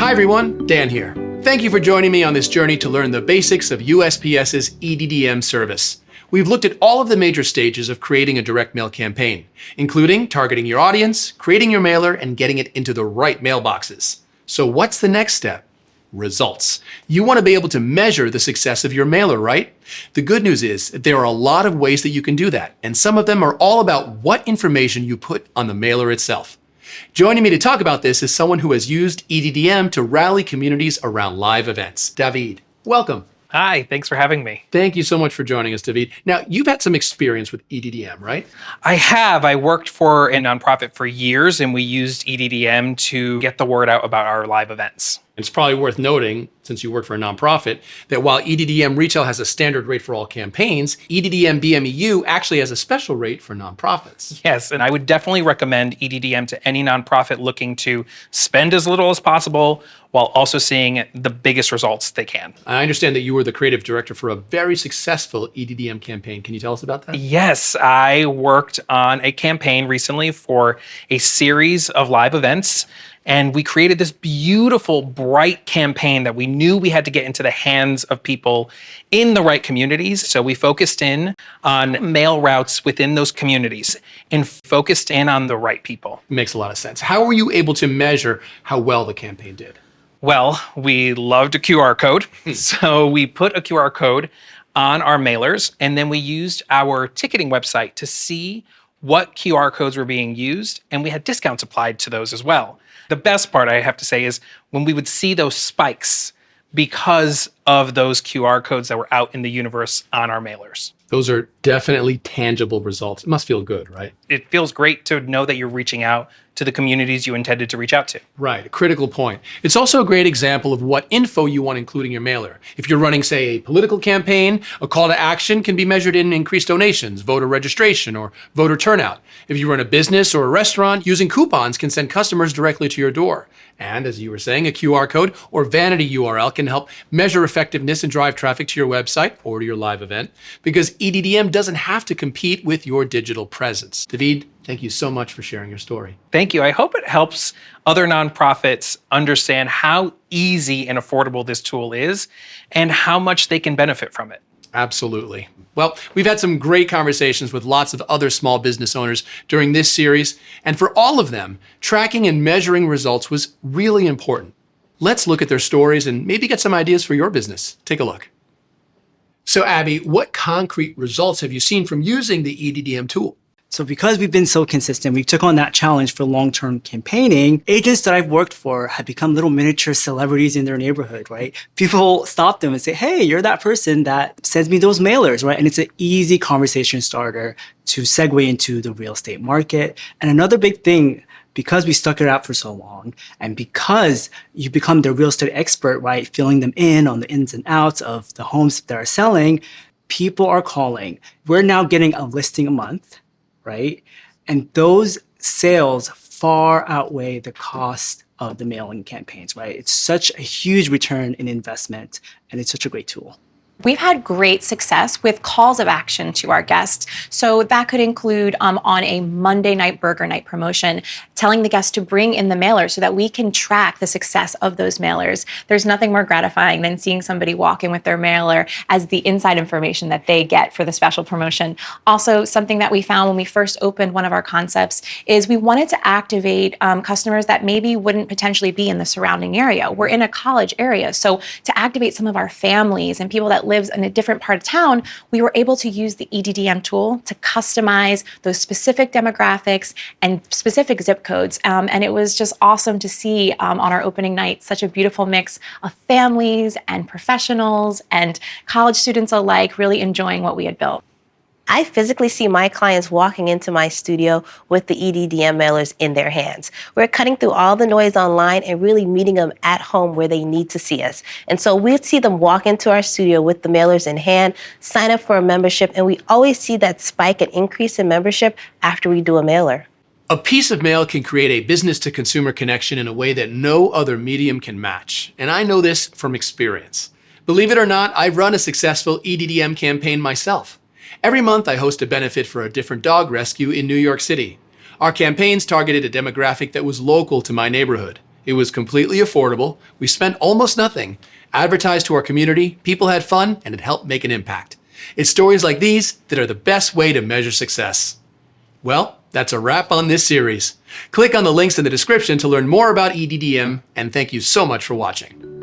Hi everyone, Dan here. Thank you for joining me on this journey to learn the basics of USPS's EDDM service. We've looked at all of the major stages of creating a direct mail campaign, including targeting your audience, creating your mailer, and getting it into the right mailboxes. So what's the next step? Results. You want to be able to measure the success of your mailer, right? The good news is that there are a lot of ways that you can do that, and some of them are all about what information you put on the mailer itself. Joining me to talk about this is someone who has used EDDM to rally communities around live events. David, welcome. Hi, thanks for having me. Thank you so much for joining us, David. Now, you've had some experience with EDDM, right? I have. I worked for a nonprofit for years, and we used EDDM to get the word out about our live events. It's probably worth noting, since you work for a nonprofit, that while EDDM Retail has a standard rate for all campaigns, EDDM BMEU actually has a special rate for nonprofits. Yes, and I would definitely recommend EDDM to any nonprofit looking to spend as little as possible while also seeing the biggest results they can. I understand that you were the creative director for a very successful EDDM campaign. Can you tell us about that? Yes, I worked on a campaign recently for a series of live events. And we created this beautiful, bright campaign that we knew we had to get into the hands of people in the right communities. So we focused in on mail routes within those communities and focused in on the right people. Makes a lot of sense. How were you able to measure how well the campaign did? Well, we loved a QR code. So we put a QR code on our mailers, and then we used our ticketing website to see what QR codes were being used, and we had discounts applied to those as well. The best part, I have to say, is when we would see those spikes because of those QR codes that were out in the universe on our mailers. Those are definitely tangible results. It must feel good, right? It feels great to know that you're reaching out to the communities you intended to reach out to. Right, a critical point. It's also a great example of what info you want including your mailer. If you're running, say, a political campaign, a call to action can be measured in increased donations, voter registration, or voter turnout. If you run a business or a restaurant, using coupons can send customers directly to your door. And as you were saying, a QR code or vanity URL can help measure effectiveness and drive traffic to your website or to your live event, because EDDM doesn't have to compete with your digital presence. David, thank you so much for sharing your story. Thank you. I hope it helps other nonprofits understand how easy and affordable this tool is and how much they can benefit from it. Absolutely. Well, we've had some great conversations with lots of other small business owners during this series, and for all of them, tracking and measuring results was really important. Let's look at their stories and maybe get some ideas for your business. Take a look. So Abby, what concrete results have you seen from using the EDDM tool? So because we've been so consistent, we took on that challenge for long-term campaigning. Agents that I've worked for have become little miniature celebrities in their neighborhood, right? People stop them and say, hey, you're that person that sends me those mailers, right? And it's an easy conversation starter to segue into the real estate market. And another big thing, because we stuck it out for so long, and because you become the real estate expert, right? Filling them in on the ins and outs of the homes that are selling, people are calling. We're now getting a listing a month, right? And those sales far outweigh the cost of the mailing campaigns, right? It's such a huge return in investment, and it's such a great tool. We've had great success with calls of action to our guests. So that could include on a Monday night burger night promotion, telling the guests to bring in the mailer so that we can track the success of those mailers. There's nothing more gratifying than seeing somebody walk in with their mailer as the inside information that they get for the special promotion. Also, something that we found when we first opened one of our concepts is we wanted to activate customers that maybe wouldn't potentially be in the surrounding area. We're in a college area, so to activate some of our families and people that lives in a different part of town, we were able to use the EDDM tool to customize those specific demographics and specific zip codes. And it was just awesome to see on our opening night such a beautiful mix of families and professionals and college students alike really enjoying what we had built. I physically see my clients walking into my studio with the EDDM mailers in their hands. We're cutting through all the noise online and really meeting them at home where they need to see us. And so we'll see them walk into our studio with the mailers in hand, sign up for a membership, and we always see that spike and increase in membership after we do a mailer. A piece of mail can create a business-to-consumer connection in a way that no other medium can match. And I know this from experience. Believe it or not, I've run a successful EDDM campaign myself. Every month, I host a benefit for a different dog rescue in New York City. Our campaigns targeted a demographic that was local to my neighborhood. It was completely affordable. We spent almost nothing, advertised to our community, people had fun, and it helped make an impact. It's stories like these that are the best way to measure success. Well, that's a wrap on this series. Click on the links in the description to learn more about EDDM, and thank you so much for watching.